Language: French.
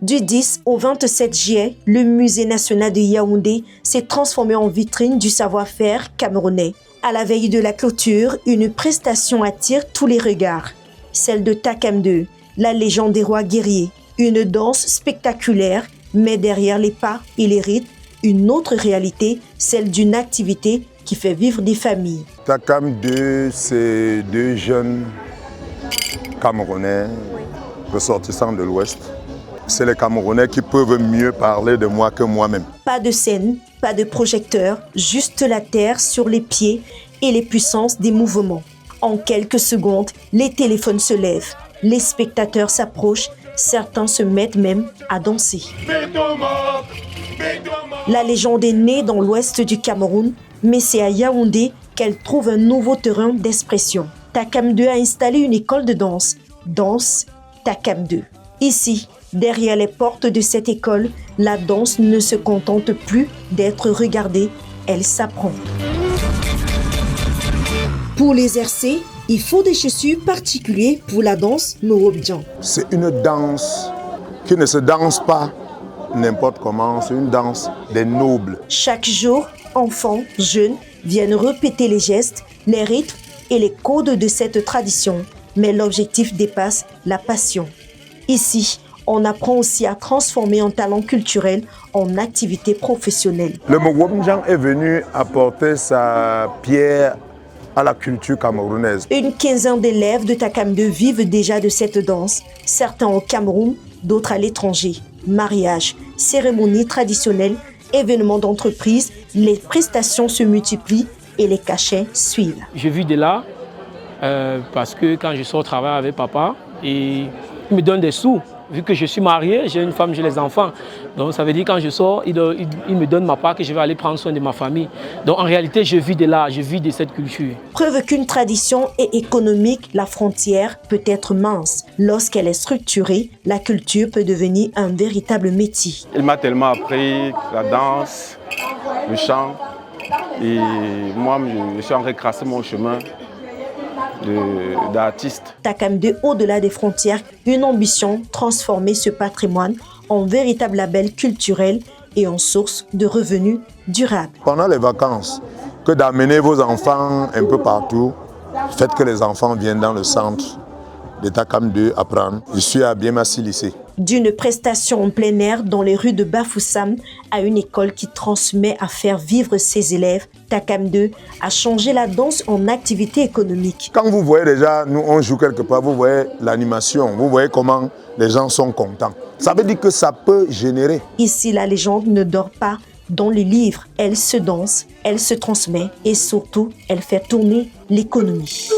Du 10 au 27 juillet, le Musée national de Yaoundé s'est transformé en vitrine du savoir-faire camerounais. À la veille de la clôture, une prestation attire tous les regards. Celle de Takam 2, la légende des rois guerriers. Une danse spectaculaire, mais derrière les pas et les rythmes, une autre réalité, celle d'une activité qui fait vivre des familles. Takam 2, c'est deux jeunes Camerounais ressortissants de l'Ouest. C'est les Camerounais qui peuvent mieux parler de moi que moi-même. Pas de scène, pas de projecteur, juste la terre sur les pieds et les puissances des mouvements. En quelques secondes, les téléphones se lèvent, les spectateurs s'approchent, certains se mettent même à danser. La légende est née dans l'ouest du Cameroun, mais c'est à Yaoundé qu'elle trouve un nouveau terrain d'expression. Takam 2 a installé une école de danse, Danse Takam 2. Ici, derrière les portes de cette école, la danse ne se contente plus d'être regardée, elle s'apprend. Pour l'exercer, il faut des chaussures particulières pour la danse Morobidjan. C'est une danse qui ne se danse pas n'importe comment, c'est une danse des nobles. Chaque jour, enfants, jeunes viennent répéter les gestes, les rythmes et les codes de cette tradition. Mais l'objectif dépasse la passion. Ici, on apprend aussi à transformer un talent culturel en activité professionnelle. Le Morobidjan est venu apporter sa pierre à la culture camerounaise. Une quinzaine d'élèves de Takam 2 vivent déjà de cette danse, certains au Cameroun, d'autres à l'étranger. Mariage, cérémonies traditionnelles, événements d'entreprise, les prestations se multiplient et les cachets suivent. Je vis de là parce que quand je sors travailler avec papa, il me donne des sous. Vu que je suis marié, j'ai une femme, j'ai les enfants. Donc ça veut dire que quand je sors, il me donne ma part que je vais aller prendre soin de ma famille. Donc en réalité, je vis de là, je vis de cette culture. Preuve qu'une tradition est économique, la frontière peut être mince. Lorsqu'elle est structurée, la culture peut devenir un véritable métier. Il m'a tellement appris la danse, le chant. Et moi, je suis en train de tracer mon chemin d'artiste. Takam 2, au-delà des frontières, une ambition, transformer ce patrimoine en véritable label culturel et en source de revenus durables. Pendant les vacances, que d'amener vos enfants un peu partout, faites que les enfants viennent dans le centre de Takam 2 apprendre. Je suis à Biémassi lycée. D'une prestation en plein air dans les rues de Bafoussam à une école qui transmet à faire vivre ses élèves, Takam 2 a changé la danse en activité économique. Quand vous voyez déjà, nous on joue quelque part, vous voyez l'animation, vous voyez comment les gens sont contents. Ça veut dire que ça peut générer. Ici, la légende ne dort pas dans les livres. Elle se danse, elle se transmet et surtout, elle fait tourner l'économie.